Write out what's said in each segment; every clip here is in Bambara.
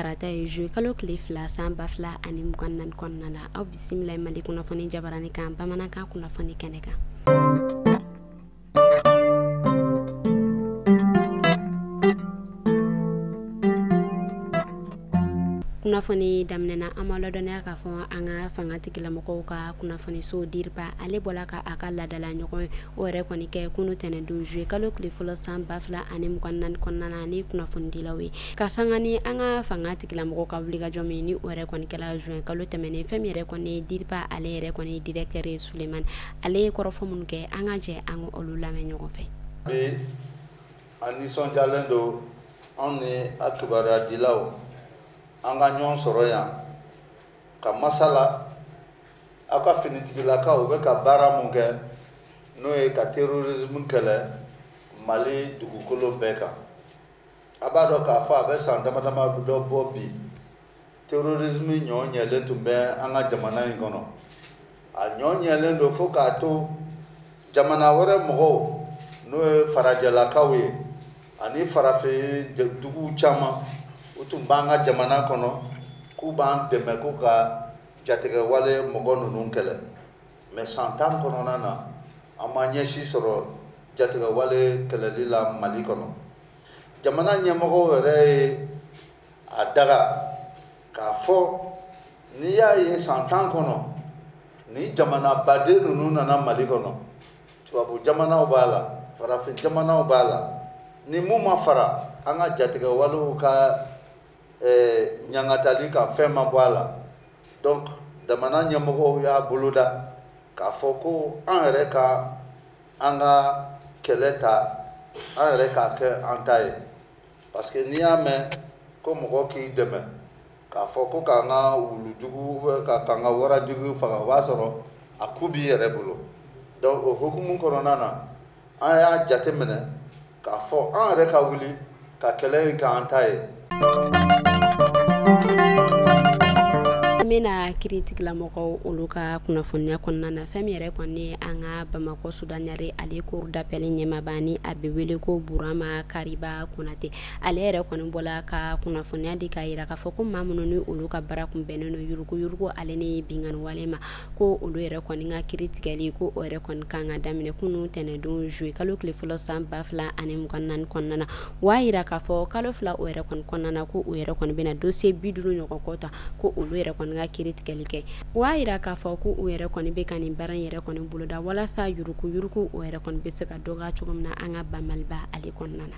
tarata ye joué kalo kile fila san ba fila ani mugan naani kɔnɔna la. Aw bisimila Mali kunnafoni jabarani kan bamanankan kunnafoni kɛnɛ kan. Kunnafoni daminɛna an ma ladɔnniya k'a fɔ an ka fangatigilamɔgɔw ka kunnafoni so diriba ale bɔla ka a ka ladala ɲɔgɔn o yɛrɛ kɔni kɛ kunu tɛnɛndon joué kalo tile fɔlɔ san ba fila ani mugan naani kɔnɔna na ni kunnafoni dilaw ye ka sanga ni an ka fangatigilamɔgɔw ka wulikajɔ min ni o yɛrɛ kɔni kɛla juin kalo tɛmɛnen fɛn min yɛrɛ kɔni diriba ale yɛrɛ kɔni directeur ye Sulemani ale ye kɔrɔfɔ minnu kɛ an ka jɛ an ka olu lamɛn ɲɔgɔn fɛ. Bi an nisɔndiyalen don anw ni a kibaruya dilaw an ka ɲɔgɔn sɔrɔ yan ka masala aw ka finitigilakaw u bɛ ka baara mun kɛ n'o ye ka terrorisme kɛlɛ Mali dugukolo bɛɛ kan. A b'a dɔn k'a fɔ a bɛ san dama dama dɔ bɔ bi terrorisme ɲɔ ɲɛlen tun bɛ an ka jamana in kɔnɔ. A ɲɔ ɲɛlen don fo k'a to jamana wɛrɛ mɔgɔw n'o ye farajɛlakaw ye ani farafin dugu caman u tun b'an ka jamana kɔnɔ k'u b'an dɛmɛ ko ka jatigɛwale mɔgɔ ninnu kɛlɛ. Mais san 10 kɔnɔna na an ma ɲɛsi sɔrɔ jatigɛwale kɛlɛli la Mali kɔnɔ. Jamana ɲɛmɔgɔw yɛrɛ ye a daga k'a fɔ n'i y'a ye san 10 kɔnɔ ni jamana baden ninnu nana Mali kɔnɔ tubabu jamanaw b'a la farafin jamanaw b'a la ni mun ma fara an ka jatigɛwalew ka ɲangatali ka fɛn ma bɔ a la. Donc jamana ɲɛmɔgɔw y'a boloda k'a fɔ ko an yɛrɛ ka an ka kɛlɛ ta an yɛrɛ k'a kɛ an ta ye parce que n'i y'a mɛn ko mɔgɔ k'i dɛmɛ k'a fɔ ko k'an ka wulujugu k'an ka warajugu faga o b'a sɔrɔ a ku b'i yɛrɛ bolo. Donc o hukumu kɔnɔna na an y'a jateminɛ k'a fɔ an yɛrɛ ka wuli ka kɛlɛ in kɛ an ta ye. Mena kiritigilamɔgɔw olu ka kunnafoniya kɔnɔna na fɛn min yɛrɛ kɔni an ka Bamakɔ Sudanɲare ale cour d'appel ɲɛmaaba ni a bɛ wele ko Burama Kariba Konate ale yɛrɛ kɔni bɔla ka kunnafoniya di k'a yira k'a fɔ ko maa minnu ni olu ka baara kun bɛnnen don yuruguyurugu ale ni bingani wale ma ko olu yɛrɛ kɔni ka kiri tigɛli ko o yɛrɛ kɔni kan ka daminɛ kunu tɛnɛndon juillet kalo tile fɔlɔ san 2024 kɔnɔna na wa yira k'a fɔ kalo fila o yɛrɛ kɔni kɔnɔna na ko o yɛrɛ kɔni bɛna dossier 50 ɲɔgɔn kɔ ta ko olu yɛrɛ kɔni ka kiri tigɛli kɛ wa yira k'a fɔ ko o yɛrɛ kɔni bɛ ka nin baara in yɛrɛ kɔni boloda walasa yuruguyurugu o yɛrɛ kɔni bɛ se ka dɔgɔya cogo min na an ka Maliba ale kɔnɔna na.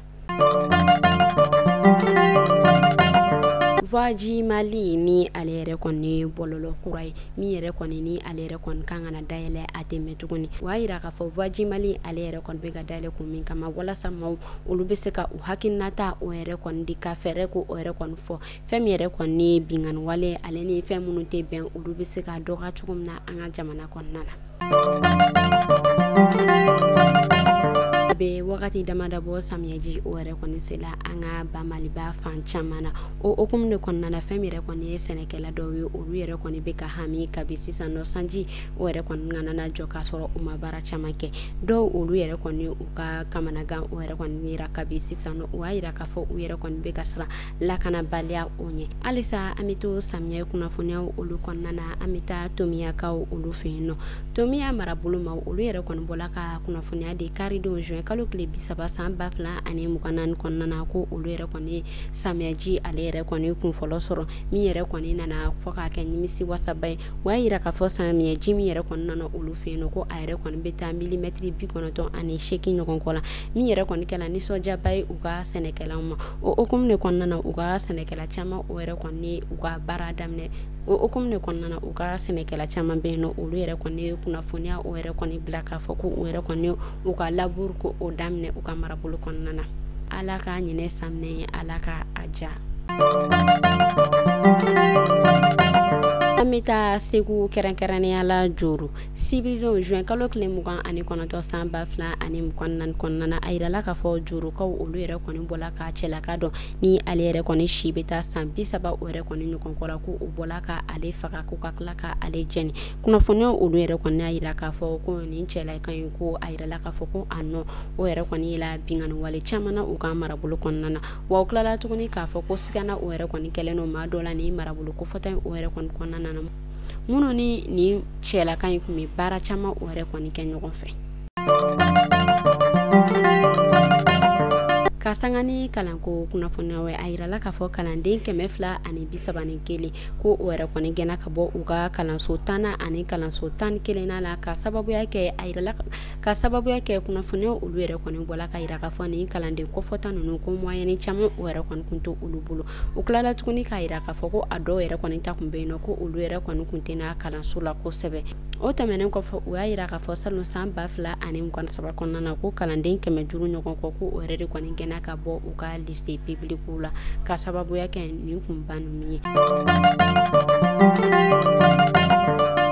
Voix Mali ni ale yɛrɛ kɔni bɔlɔlɔ kura ye min yɛrɛ kɔni ni ale yɛrɛ kɔni kan kana dayɛlɛ a tɛ mɛn tuguni wa yira k'a fɔ Voix Mali ale yɛrɛ kɔni bɛ ka dayɛlɛ kun min kama walasa maaw olu bɛ se ka u hakilinata o yɛrɛ kɔni di ka fɛɛrɛ ko o yɛrɛ kɔni fɔ fɛn min yɛrɛ kɔni ni bingani wale ale ni fɛn minnu tɛ bɛn olu bɛ se ka dɔgɔya cogo min na an ka jamana kɔnɔna na. Be wagati damada bɔ samiyaji o yɛrɛ kɔni sela an ka Maliba fan caman na o hukumu de kɔnɔna na fɛn min yɛrɛ kɔni ye sɛnɛkɛla dɔw ye olu yɛrɛ kɔni bɛ ka hami kabi sisan nɔ sanji o yɛrɛ kɔni nana jɔ k'a sɔrɔ u ma baara caman kɛ dɔw olu yɛrɛ kɔni u ka kamanagan o yɛrɛ kɔni yira kabi sisan nɔ o y'a yira k'a fɔ u yɛrɛ kɔni bɛ ka siran lakanabaliya o ɲɛ halisa an bɛ to samiya kunnafoniyaw olu kɔnɔna na an bɛ taa tomiyakaw olu fɛ yen nɔ tomiya marabolo ma olu yɛrɛ kɔni bɔla ka kunnafoniya di karidon juin kalo tile 30 san 2024 kɔnɔna na ko olu yɛrɛ kɔni samiyaji ale yɛrɛ kɔni kunfɔlɔ sɔrɔ min yɛrɛ kɔni nana fɔ k'a kɛ nimisi wasaba ye wa yira k'a fɔ samiyaji min yɛrɛ kɔni nana olu fɛ yen nɔ ko a yɛrɛ kɔni bɛ taa milimɛtiri 98 ɲɔgɔn kɔ la min yɛrɛ kɔni kɛla nisɔndiyaba ye u ka sɛnɛkɛlaw ma o hukumu de kɔnɔna na u ka sɛnɛkɛla caman o yɛrɛ kɔni u ka baara daminɛ o hukumu de kɔnɔna na u ka sɛnɛkɛla caman bɛ yen nɔ olu yɛrɛ kɔni kunnafoniya o yɛrɛ kɔni bila k'a fɔ ko u yɛrɛ kɔni u ka laburu ko o daminɛ u ka marabolo kɔnɔna na ala ka ɲinɛ saminɛ ala ka a ja. An Ameta segu kɛrɛnkɛrɛnnenya la juru sibiridenw juin kalo tile 29 san 2024 kɔnɔna na a yirala k'a fɔ jurukaw olu yɛrɛ kɔni bɔla ka cɛlaka dɔn ni ale yɛrɛ kɔni si bɛ taa san 30 o yɛrɛ kɔni ɲɔgɔn kɔrɔ ko u bɔla ka ale faga ko ka tila ka ale jɛni kunnafoniya olu yɛrɛ kɔni a yira k'a fɔ ko nin cɛlakan in ko a yirala k'a fɔ ko a nɔ o yɛrɛ kɔni yela bingani wale caman na u ka marabolo kɔnɔna na wa u tilala tuguni k'a fɔ ko sigana o yɛrɛ kɔni kɛlen no maa dɔ la ni marabolo kofɔta o yɛrɛ kɔni kɔnɔna na minnu ni cɛlakan in kun bɛ baara caman o yɛrɛ kɔni kɛ ɲɔgɔn fɛ. Ka sanga ni kalanko kunnafoniya wɛ a yirala k'a fɔ kalanden 231 ko o yɛrɛ kɔni gɛnna ka bɔ u ka kalanso 10 ani kalanso 11 la ka sababuya kɛ a yirala ka sababuya kɛ kunnafoniya olu yɛrɛ kɔni bɔla ka yira k'a fɔ ni kalanden kɔfɔta ninnu ko moyen caman o yɛrɛ kɔni kun to olu bolo u tilala tuguni k'a yira k'a fɔ ko a dɔw yɛrɛ kɔni ta kun bɛ yen nɔ ko olu yɛrɛ kɔni kun tɛ na kalanso la kosɛbɛ o tɛmɛnen kɔfɛ u y'a yira k'a fɔ salon san 2023 kɔnɔna na ko kalanden 500 ɲɔgɔn kɔ ko o yɛrɛ de kɔni gɛnna ka bɔ u ka lycée public la ka sababuya kɛ nin kunba ninnu ye.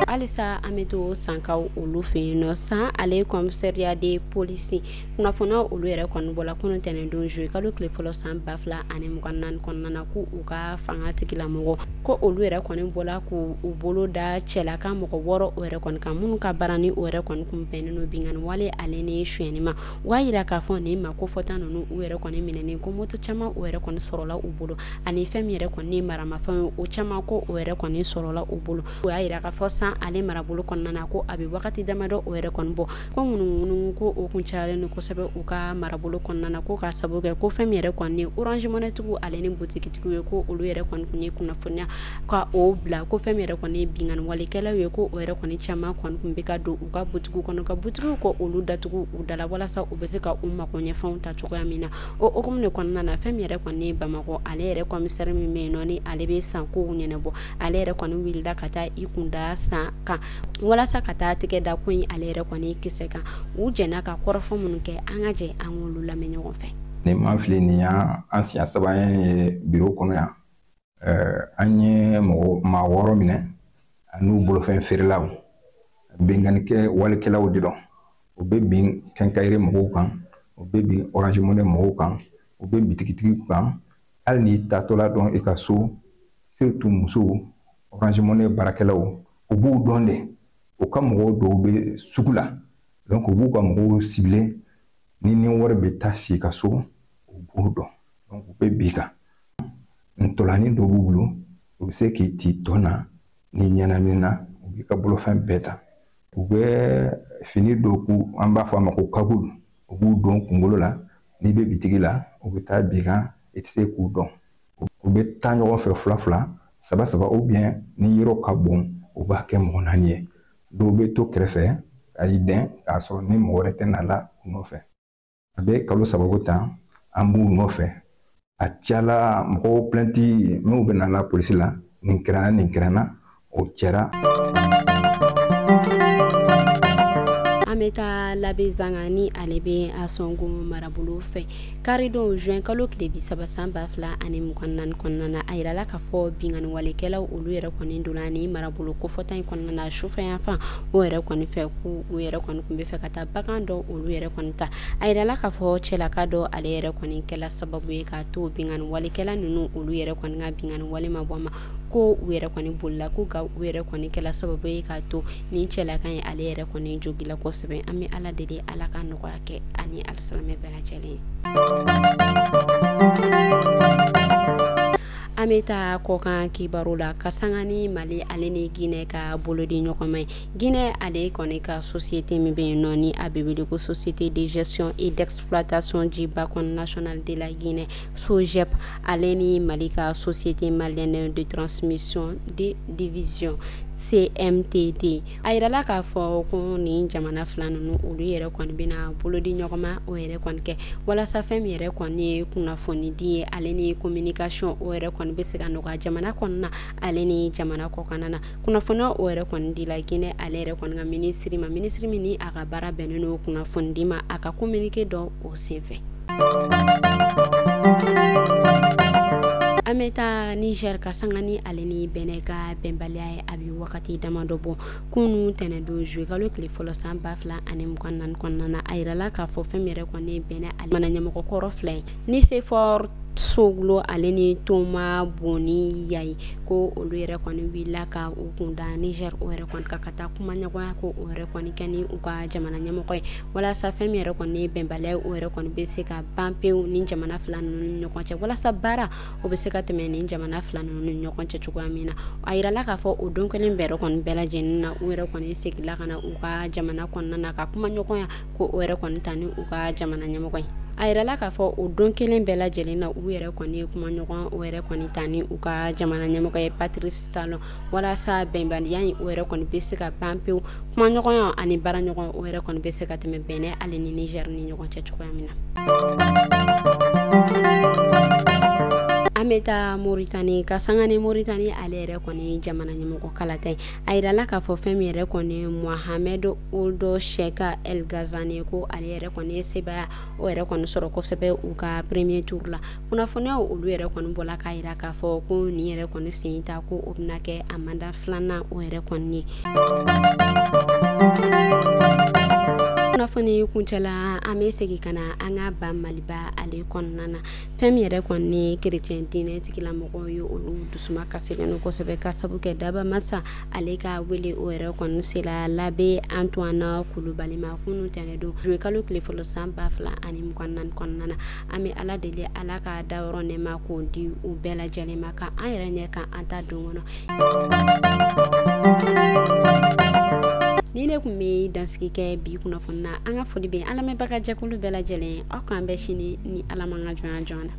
Alisa an bɛ to sankaw olu fɛ yen nɔ san ale commissariat de police kunnafoniya olu yɛrɛ kɔni bɔla kunun tɛnɛndon juillet kalo tile fɔlɔ san 2024 kɔnɔna na ko u ka fanga tigilamɔgɔ ko olu yɛrɛ kɔni bɔla k'u bolo da cɛlakan mɔgɔ 6 o yɛrɛ kɔni kan minnu ka baara ni o yɛrɛ kɔni kun bɛnnen no bingani wale ale ni suyɛni ma u b'a yira k'a fɔ nin ma ko fɔta ninnu u yɛrɛ kɔni minɛnen ko moto caman o yɛrɛ kɔni sɔrɔla u bolo ani fɛn min yɛrɛ kɔni ni maramafɛn o caman ko o yɛrɛ kɔni sɔrɔla u bolo u y'a yira k'a fɔ san ale marabolo kɔnɔna na ko a bɛ wagati damadɔ o yɛrɛ kɔni bɔ ko ŋunu ko o kun cayalen no kosɛbɛ u ka marabolo kɔnɔna na ko ka sababu kɛ ko fɛn min yɛrɛ kɔni ni Orange Money tigiw ale ni boutiquetigiw ye ko olu yɛrɛ kɔni kun ye kunnafoniya ka o bila ko fɛn min yɛrɛ kɔni bingani walekɛlaw ye ko o yɛrɛ kɔni caman kɔni kun bɛ ka don u ka boutiques kɔnɔ ka boutiques ko olu datugu u dala walasa u bɛ se ka u mako ɲɛfɛnw ta cogoya min na o hukumu de kɔnɔna na fɛn min yɛrɛ kɔni Bamakɔ ale yɛrɛ commissaire min bɛ yen nɔ ni ale bɛ san kow ɲɛnabɔ ale yɛrɛ kɔni wulila ka taa i kunda san kan walasa ka taa tigɛ da ko in ale yɛrɛ kɔni kisɛ kan u jɛna ka kɔrɔfɔ minnu kɛ an ka jɛ an k'olu lamɛn ɲɔgɔn fɛ. Ni man filɛ nin y'an siɲɛ saba ye bureau kɔnɔ yan an ye maa 6 minɛ an'u bolofɛn feerelaw binganikɛ walekɛlaw de dɔn u bɛ bin kɛnkayire mɔgɔw kan u bɛ bin Orange Money mɔgɔw kan u bɛ bitigitigiw kan hali n'i taatɔla dɔn i ka so surtout musow Orange Money baarakɛlaw u b'u dɔn de u ka mɔgɔw dɔw bɛ sugu la donc u b'u ka mɔgɔw ciblé ni wari bɛ taa si ka so u b'u dɔn donc u bɛ bi kan ntɔlani dɔw b'u bolo u bɛ se k'i ci tɔ na ni ɲɛnamini na u b'i ka bolofɛn bɛɛ ta u bɛ fini dɔw k'u an b'a fɔ a ma ko kagulu u b'u dɔn kunkolo la n'i bɛ bitigi la u bɛ taa bi kan i tɛ se k'u dɔn u bɛ taa ɲɔgɔn fɛ 2-2 3-3 ou bien ni yɔrɔ ka bon u b'a kɛ mɔgɔ 4 ye dɔw bɛ to kɛrɛfɛ ka i dɛn k'a sɔrɔ ni mɔgɔ wɛrɛ tɛ nala u nɔfɛ a bɛ kalo 3 ko tan an b'u nɔfɛ a cayala mɔgɔw plainte minnu bɛ nala polisi la nin kɛrɛnna o cɛra. An bɛ taa Labe Zanga ni ale bɛ a sɔngo marabolo fɛ karidon juin kalo tile 30 san 2024 kɔnɔna na a yirala k'a fɔ bingani walekɛlaw olu yɛrɛ kɔni donna ni marabolo kofɔta in kɔnɔna na sufɛyanfan o yɛrɛ kɔni fɛ ko u yɛrɛ kɔni kun bɛ fɛ ka taa bagan dɔ olu yɛrɛ kɔni ta a yirala k'a fɔ cɛlaka dɔ ale yɛrɛ kɔni kɛla sababu ye k'a to bingani walekɛla ninnu olu yɛrɛ kɔni ka bingani wale ma bɔ ma ko u yɛrɛ kɔni bolila ko ka u yɛrɛ kɔni kɛla sababu ye k'a to ni cɛlakan ye ale yɛrɛ kɔni jogila kosɛbɛ an bɛ ala deli ala ka nɔgɔya kɛ ani alisalamɛ bɛɛ lajɛlen. An bɛ taa kɔkan kibaru la ka sanga ni Mali ale ni Guinée ka bolodi ɲɔgɔnma ye Guinée ale kɔni ka société min bɛ yen nɔ ni a bɛ wele ko société de gestion et d'exploitation du bassin national de la Guinée SOGEP ale ni Mali ka société malienne de transmission de division CMTD a yirala k'a fɔ ko ni jamana fila ninnu olu yɛrɛ kɔni bɛna bolodi ɲɔgɔnma o yɛrɛ kɔni kɛ walasa fɛn min yɛrɛ kɔni ye kunnafoni di ye ale ni communication o yɛrɛ kɔni bɛ se ka nɔgɔya jamana kɔnɔna ale ni jamana kɔkanna na kunnafoniya o yɛrɛ kɔni dila Guinée ale yɛrɛ kɔni ka ministre min ni a ka baara bɛnnen n'o kunnafoni di ma a ka communiqué dɔ o senfɛ. Ameta Niger ka sangani aleni beneka bembalia abi wakati damadobo kunu tenedo jwegalo kle folo san bafla anim kwanana airala ka fo femere kwane bene almana nyamoko korofle ni se for soglo aleni toma boni yai ko oluere kwani wila ka ukunda Niger ore kwan kakata kumanya kwa ko ore kwani kani uka jamana nyamoko wala sa femere kwani bembale ore kwani beseka bampe ni jamana fulani nyokwache wala sa bara obeseka temeni jamana fulani nyokwache chukwamina airala ka fo odonkelen bero kwani bela jenna ore kwani sekila kana uka jamana kwanana ka kumanya kwa ko ore kwani tani uka jamana nyamoko airala ka fo odonkelen bela jelena uere kwani kumanyokon uere kwani tani uka jamana nyamoko Patrice Talon wala sa bembali yan uere kwani beseka bampe kumanyokon ani baranyokon uere kwani beseka teme bene aleni Niger ni nyokon chechukwamina ameta Mauritanie ka sangane Mauritanie alere koni jamana nyamoko kalate airala ka fo femire koni Mohamed Ould Cheikh El Ghazani ko alere koni seba o ere koni soro ko sebe uka premier tour la kuna fona olu ere koni bola kaira ka fo ko ni ere koni sinta ko obnake amanda flana o ere koni foni kunchala amesegi kana anga ba maliba ale konnana femi yere konni chrétien dine tikila mogo yo olu dusuma kasele no ko sebe kasabuke daba masa ale ka wele o ere konni sila labe Antoine Coulibaly ma kunu tenedo jouer kalo kle folo samba fla anim konnana ame ala dele ala ka dawro ne ma ko di u bela jale maka ayere ne ka anta dongono Nile kume dansiki ke bi kuna fonna anga fodi be ala me baka jakulu bela jelen o kan be shini ni ala manga jona